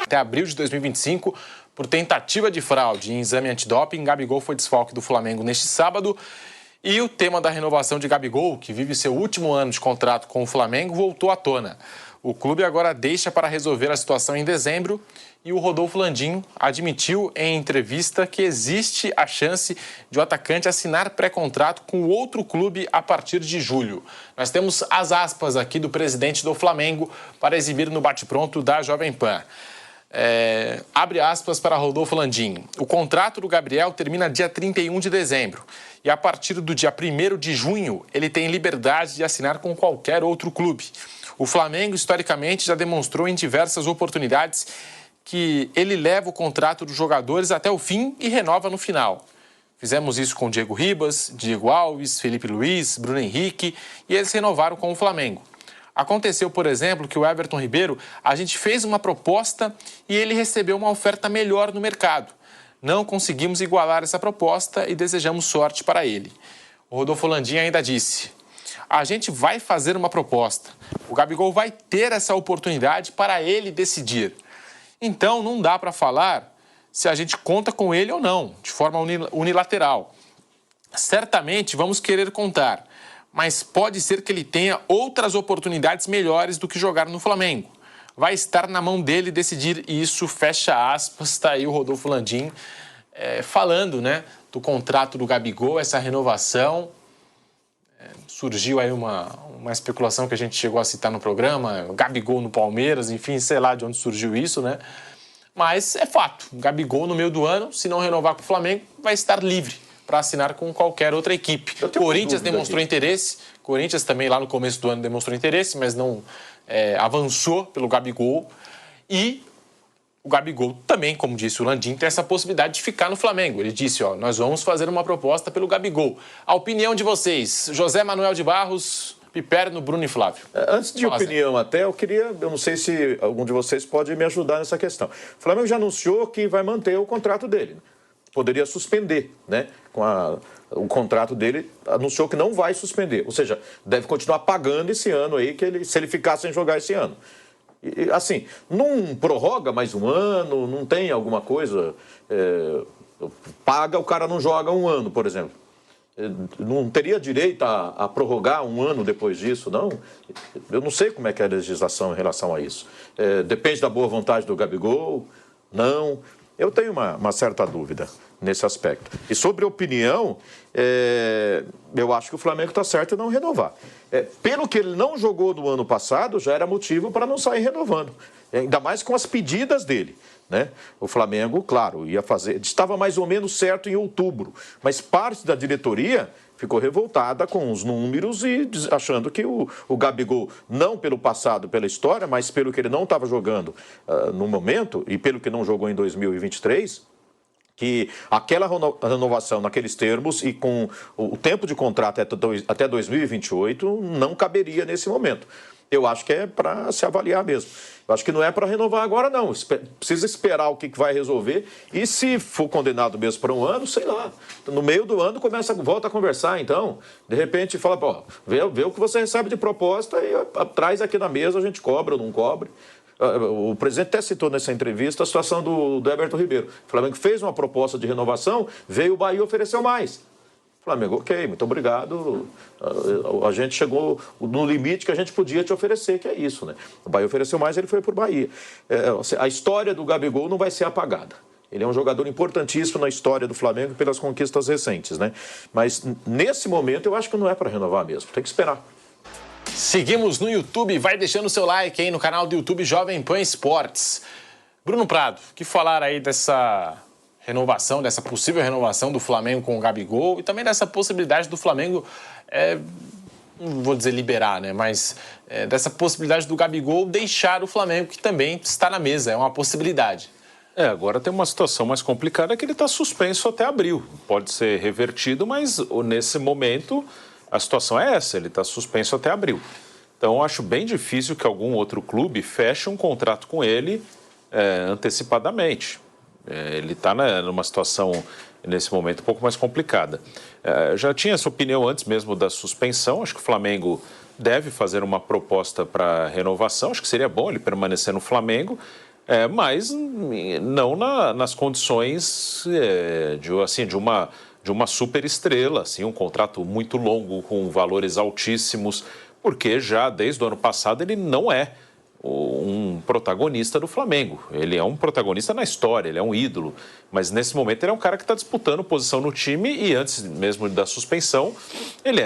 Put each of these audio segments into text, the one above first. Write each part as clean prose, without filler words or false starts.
Até abril de 2025, por tentativa de fraude em exame antidoping, Gabigol foi desfalque do Flamengo neste sábado. E o tema da renovação de Gabigol, que vive seu último ano de contrato com o Flamengo, voltou à tona. O clube agora deixa para resolver a situação em dezembro e o Rodolfo Landim admitiu em entrevista que existe a chance de o atacante assinar pré-contrato com outro clube a partir de julho. Nós temos as aspas aqui do presidente do Flamengo para exibir no bate-pronto da Jovem Pan. Abre aspas para Rodolfo Landim. O contrato do Gabriel termina dia 31 de dezembro e a partir do dia 1º de junho ele tem liberdade de assinar com qualquer outro clube. O Flamengo, historicamente, já demonstrou em diversas oportunidades que ele leva o contrato dos jogadores até o fim e renova no final. Fizemos isso com Diego Ribas, Diego Alves, Felipe Luiz, Bruno Henrique e eles renovaram com o Flamengo. Aconteceu, por exemplo, que o Everton Ribeiro, a gente fez uma proposta e ele recebeu uma oferta melhor no mercado. Não conseguimos igualar essa proposta e desejamos sorte para ele. O Rodolfo Landim ainda disse: a gente vai fazer uma proposta. O Gabigol vai ter essa oportunidade para ele decidir. Então, não dá para falar se a gente conta com ele ou não, de forma unilateral. Certamente vamos querer contar, mas pode ser que ele tenha outras oportunidades melhores do que jogar no Flamengo. Vai estar na mão dele decidir isso, fecha aspas. Está aí o Rodolfo Landim falando, né, do contrato do Gabigol, essa renovação. Surgiu aí uma especulação que a gente chegou a citar no programa, Gabigol no Palmeiras, enfim, sei lá de onde surgiu isso, né? Mas é fato, Gabigol no meio do ano, se não renovar com o Flamengo, vai estar livre para assinar com qualquer outra equipe. Corinthians demonstrou interesse, Corinthians também lá no começo do ano demonstrou interesse, mas não avançou pelo Gabigol. E o Gabigol também, como disse o Landim, tem essa possibilidade de ficar no Flamengo. Ele disse, nós vamos fazer uma proposta pelo Gabigol. A opinião de vocês, José Manuel de Barros, Piperno, Bruno e Flávio. Antes de opinião até, eu não sei se algum de vocês pode me ajudar nessa questão. O Flamengo já anunciou que vai manter o contrato dele. Poderia suspender, né? O contrato dele anunciou que não vai suspender. Ou seja, deve continuar pagando esse ano aí, se ele ficar sem jogar esse ano. E, assim, não prorroga mais um ano, não tem alguma coisa, paga, o cara não joga um ano, por exemplo. Não teria direito a prorrogar um ano depois disso, não? Eu não sei como é que é a legislação em relação a isso. Depende da boa vontade do Gabigol, não. Eu tenho uma certa dúvida nesse aspecto. E sobre opinião, eu acho que o Flamengo está certo em não renovar. Pelo que ele não jogou no ano passado, já era motivo para não sair renovando. Ainda mais com as pedidas dele, né? O Flamengo, claro, estava mais ou menos certo em outubro, mas parte da diretoria ficou revoltada com os números e achando que o Gabigol, não pelo passado, pela história, mas pelo que ele não estava jogando no momento e pelo que não jogou em 2023, que aquela renovação naqueles termos e com o tempo de contrato até 2028 não caberia nesse momento. Eu acho que é para se avaliar mesmo. Eu acho que não é para renovar agora, não. Precisa esperar o que vai resolver. E se for condenado mesmo para um ano, sei lá. No meio do ano volta a conversar, então. De repente fala, vê o que você recebe de proposta e traz aqui na mesa, a gente cobra ou não cobre. O presidente até citou nessa entrevista a situação do Everton Ribeiro. O Flamengo fez uma proposta de renovação, veio o Bahia e ofereceu mais. Flamengo, ok, muito obrigado. A gente chegou no limite que a gente podia te oferecer, que é isso, né? O Bahia ofereceu mais, ele foi para o Bahia. A história do Gabigol não vai ser apagada. Ele é um jogador importantíssimo na história do Flamengo pelas conquistas recentes, né? Mas nesse momento eu acho que não é para renovar mesmo, tem que esperar. Seguimos no YouTube, vai deixando o seu like aí no canal do YouTube Jovem Pan Esportes. Bruno Prado, o que falar aí dessa renovação, dessa possível renovação do Flamengo com o Gabigol e também dessa possibilidade do Flamengo, não vou dizer liberar, né, mas dessa possibilidade do Gabigol deixar o Flamengo, que também está na mesa, é uma possibilidade. Agora tem uma situação mais complicada que ele está suspenso até abril. Pode ser revertido, mas nesse momento a situação é essa, ele está suspenso até abril. Então eu acho bem difícil que algum outro clube feche um contrato com ele antecipadamente. Ele está numa situação, nesse momento, um pouco mais complicada. Já tinha essa opinião antes mesmo da suspensão. Acho que o Flamengo deve fazer uma proposta para renovação. Acho que seria bom ele permanecer no Flamengo. Mas não nas condições de uma super estrela, assim, um contrato muito longo com valores altíssimos, porque já desde o ano passado ele não é um protagonista do Flamengo. Ele é um protagonista na história, ele é um ídolo, mas nesse momento ele é um cara que está disputando posição no time e antes mesmo da suspensão ele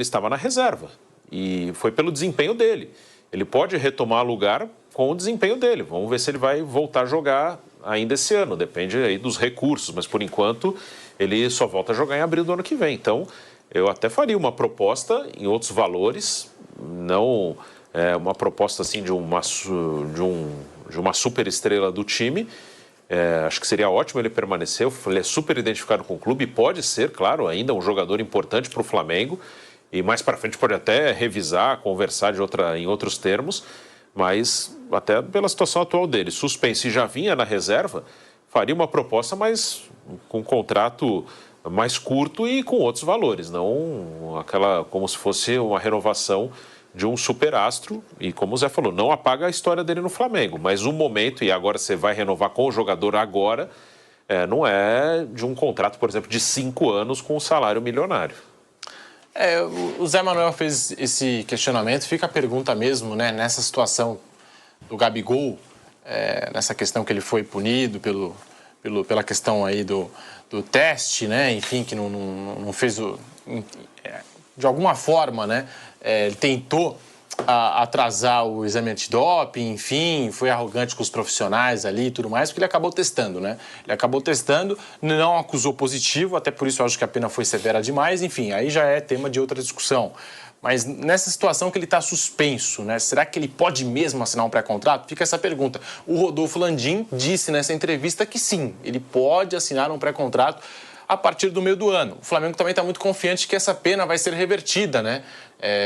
estava na reserva e foi pelo desempenho dele. Ele pode retomar lugar com o desempenho dele. Vamos ver se ele vai voltar a jogar ainda esse ano, depende aí dos recursos, mas por enquanto ele só volta a jogar em abril do ano que vem. Então eu até faria uma proposta em outros valores, não uma proposta assim de uma super estrela do time. Acho que seria ótimo ele permanecer. Ele é super identificado com o clube e pode ser, claro, ainda um jogador importante para o Flamengo. E mais para frente pode até revisar, conversar em outros termos. Mas até pela situação atual dele, suspenso e já vinha na reserva, faria uma proposta mais com um contrato mais curto e com outros valores, não aquela como se fosse uma renovação de um superastro, e como o Zé falou, não apaga a história dele no Flamengo, mas o momento, e agora você vai renovar com o jogador agora, não é de um contrato, por exemplo, de 5 anos com um salário milionário. O Zé Manuel fez esse questionamento, fica a pergunta mesmo, né, nessa situação do Gabigol, nessa questão que ele foi punido pela questão aí do teste, né, enfim, que não fez de alguma forma, né, ele tentou atrasar o exame antidoping, enfim, foi arrogante com os profissionais ali e tudo mais, porque ele acabou testando, né? Ele acabou testando, não acusou positivo, até por isso eu acho que a pena foi severa demais, enfim, aí já é tema de outra discussão. Mas nessa situação que ele está suspenso, né? Será que ele pode mesmo assinar um pré-contrato? Fica essa pergunta. O Rodolfo Landim disse nessa entrevista que sim, ele pode assinar um pré-contrato a partir do meio do ano. O Flamengo também está muito confiante que essa pena vai ser revertida, né?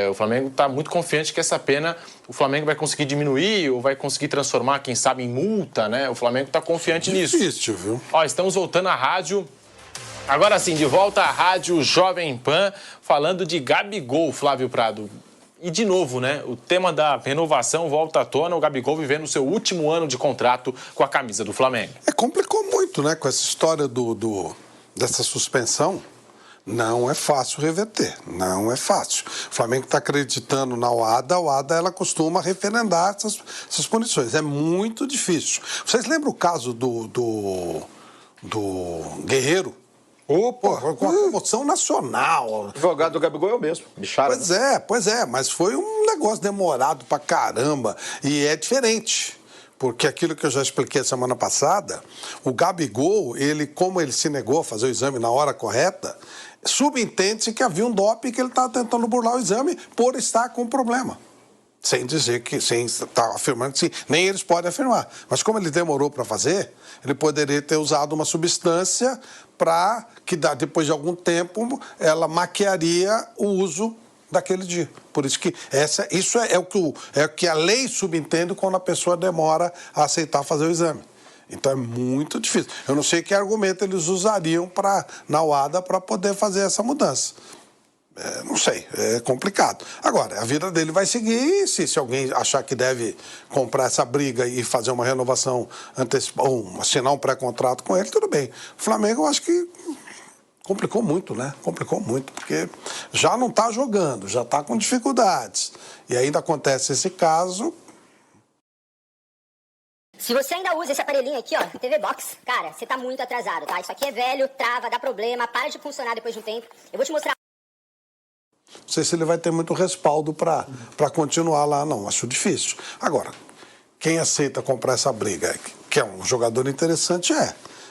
O Flamengo está muito confiante que essa pena o Flamengo vai conseguir diminuir ou vai conseguir transformar, quem sabe, em multa, né? O Flamengo está confiante nisso. Difícil, viu? Estamos voltando à rádio. Agora sim, de volta à rádio Jovem Pan, falando de Gabigol, Flávio Prado. E de novo, né? O tema da renovação volta à tona, o Gabigol vivendo o seu último ano de contrato com a camisa do Flamengo. Complicou muito, né? Com essa história dessa suspensão. Não é fácil reverter, não é fácil. O Flamengo está acreditando na OADA, a OADA ela costuma referendar essas punições. É muito difícil. Vocês lembram o caso do Guerreiro? Com a comoção nacional. O advogado do Gabigol é o mesmo, Bichara. Pois é, mas foi um negócio demorado pra caramba e é diferente. Porque aquilo que eu já expliquei semana passada, o Gabigol, como ele se negou a fazer o exame na hora correta, subentende-se que havia um doping que ele estava tentando burlar o exame por estar com problema. Sem estar afirmando que sim, nem eles podem afirmar. Mas como ele demorou para fazer, ele poderia ter usado uma substância para que depois de algum tempo ela maquiaria o uso daquele dia. Por isso que isso é o que a lei subentende quando a pessoa demora a aceitar fazer o exame. Então é muito difícil. Eu não sei que argumento eles usariam na UADA para poder fazer essa mudança. Não sei, é complicado. Agora, a vida dele vai seguir, se alguém achar que deve comprar essa briga e fazer uma renovação antecipada, ou assinar um pré-contrato com ele, tudo bem. O Flamengo, eu acho que complicou muito, né? Complicou muito, porque já não está jogando, já está com dificuldades. E ainda acontece esse caso. Se você ainda usa esse aparelhinho aqui, ó, TV Box, cara, você tá muito atrasado, tá? Isso aqui é velho, trava, dá problema, para de funcionar depois de um tempo. Eu vou te mostrar. Não sei se ele vai ter muito respaldo para continuar lá, não. Acho difícil. Agora, quem aceita comprar essa briga, que é um jogador interessante,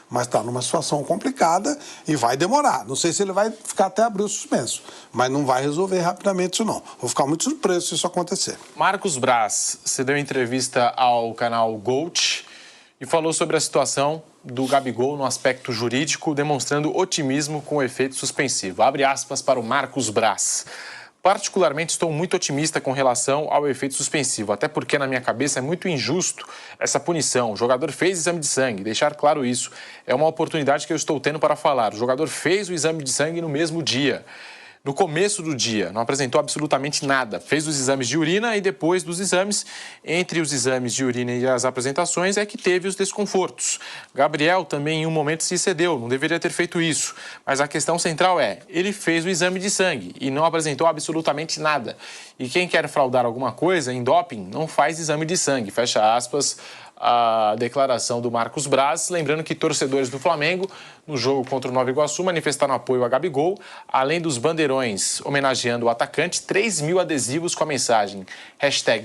mas está numa situação complicada e vai demorar. Não sei se ele vai ficar até abrir o suspenso, mas não vai resolver rapidamente isso, não. Vou ficar muito surpreso se isso acontecer. Marcos Braz, você deu entrevista ao canal GOAT e falou sobre a situação do Gabigol no aspecto jurídico, demonstrando otimismo com o efeito suspensivo. Abre aspas para o Marcos Braz. Particularmente, estou muito otimista com relação ao efeito suspensivo, até porque, na minha cabeça, é muito injusto essa punição. O jogador fez exame de sangue, deixar claro isso. É uma oportunidade que eu estou tendo para falar. O jogador fez o exame de sangue no mesmo dia. no começo do dia, não apresentou absolutamente nada. Fez os exames de urina e depois dos exames, entre os exames de urina e as apresentações, é que teve os desconfortos. Gabriel também em um momento se excedeu, não deveria ter feito isso. Mas a questão central é, ele fez o exame de sangue e não apresentou absolutamente nada. E quem quer fraudar alguma coisa em doping não faz exame de sangue, fecha aspas, a declaração do Marcos Braz, lembrando que torcedores do Flamengo, no jogo contra o Nova Iguaçu, manifestaram apoio a Gabigol, além dos bandeirões homenageando o atacante, 3 mil adesivos com a mensagem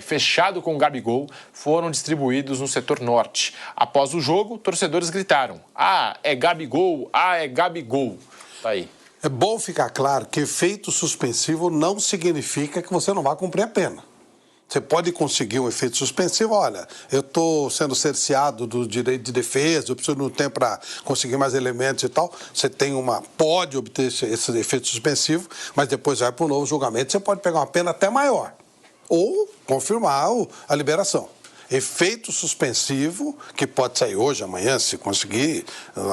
#fechado com Gabigol foram distribuídos no setor norte. Após o jogo, torcedores gritaram, "Ah, é Gabigol! Ah, é Gabigol!" Tá aí. É bom ficar claro que efeito suspensivo não significa que você não vai cumprir a pena. Você pode conseguir um efeito suspensivo, olha, eu estou sendo cerceado do direito de defesa, eu preciso de um tempo para conseguir mais elementos e tal. Você pode obter esse efeito suspensivo, mas depois vai para um novo julgamento, você pode pegar uma pena até maior. Ou confirmar a liberação. Efeito suspensivo, que pode sair hoje, amanhã, se conseguir,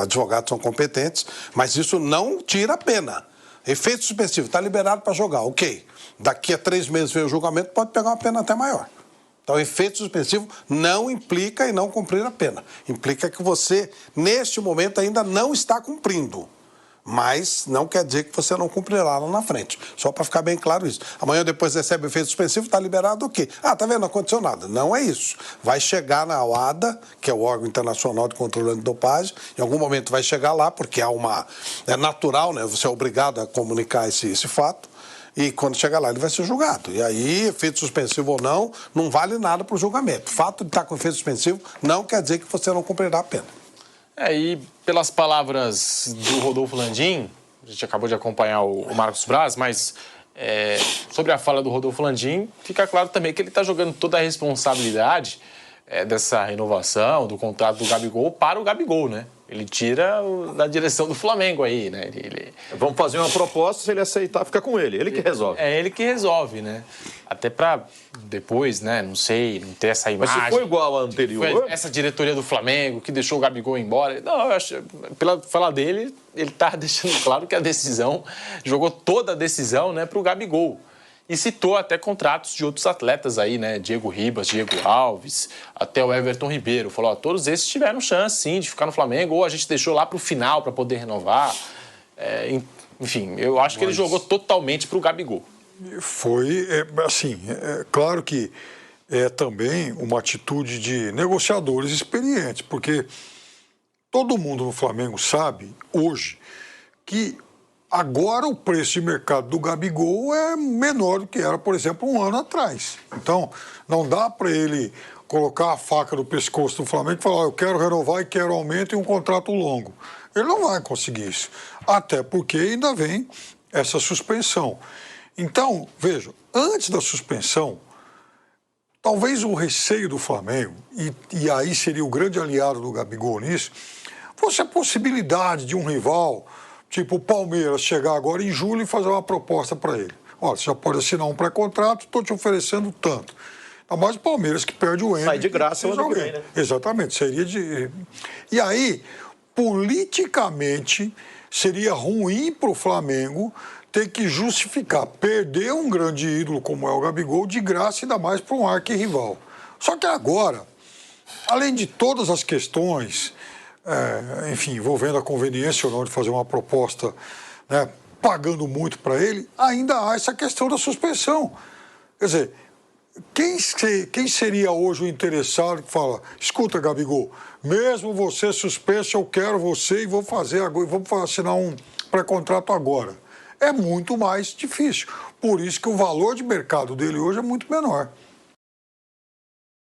advogados são competentes, mas isso não tira a pena. Efeito suspensivo, está liberado para jogar, ok. Daqui a 3 meses vem o julgamento, pode pegar uma pena até maior. Então, efeito suspensivo não implica em não cumprir a pena. Implica que você, neste momento, ainda não está cumprindo. Mas não quer dizer que você não cumprirá lá na frente. Só para ficar bem claro isso. Amanhã depois recebe o efeito suspensivo, está liberado o quê? Ah, tá vendo? Não aconteceu nada. Não é isso. Vai chegar na OADA, que é o órgão internacional de controle antidopagem, em algum momento vai chegar lá, porque é natural, né? Você é obrigado a comunicar esse fato. E quando chegar lá, ele vai ser julgado. E aí, efeito suspensivo ou não vale nada para o julgamento. O fato de estar com efeito suspensivo não quer dizer que você não cumprirá a pena. E pelas palavras do Rodolfo Landim, a gente acabou de acompanhar o Marcos Braz, mas sobre a fala do Rodolfo Landim, fica claro também que ele está jogando toda a responsabilidade dessa renovação, do contrato do Gabigol, para o Gabigol, né? Ele tira da direção do Flamengo aí, né? Vamos fazer uma proposta, se ele aceitar, fica com ele. Ele que resolve. É ele que resolve, né? Até para depois, né? Não sei, não ter essa imagem. Mas se for igual à anterior... Foi essa diretoria do Flamengo que deixou o Gabigol embora. Não, eu acho, pela fala dele, ele tá deixando claro que a decisão, jogou toda a decisão, né, para o Gabigol. E citou até contratos de outros atletas aí, né? Diego Ribas, Diego Alves, até o Everton Ribeiro. Falou, todos esses tiveram chance, sim, de ficar no Flamengo, ou a gente deixou lá para o final para poder renovar. Enfim, eu acho que ele jogou totalmente para o Gabigol. Foi, claro que é também uma atitude de negociadores experientes, porque todo mundo no Flamengo sabe, hoje, que agora o preço de mercado do Gabigol é menor do que era, por exemplo, um ano atrás. Então, não dá para ele colocar a faca no pescoço do Flamengo e falar, eu quero renovar e quero aumento e um contrato longo. Ele não vai conseguir isso, até porque ainda vem essa suspensão. Então, veja, antes da suspensão, talvez o receio do Flamengo, e aí seria o grande aliado do Gabigol nisso, fosse a possibilidade de um rival, tipo o Palmeiras, chegar agora em julho e fazer uma proposta para ele. Olha, você já pode assinar um pré-contrato, estou te oferecendo tanto. Ainda mais o Palmeiras que perde o N. Sai de graça o ano que vem, né? Exatamente, seria de... E aí, politicamente, seria ruim para o Flamengo ter que justificar perder um grande ídolo como é o Gabigol de graça, ainda mais para um arquirrival. Só que agora, além de todas as questões, envolvendo a conveniência ou não de fazer uma proposta, né, pagando muito para ele, ainda há essa questão da suspensão. Quer dizer, quem seria hoje o interessado que fala, escuta, Gabigol, mesmo você suspenso, eu quero você e vou fazer agora, vamos assinar um pré-contrato agora. É muito mais difícil. Por isso que o valor de mercado dele hoje é muito menor.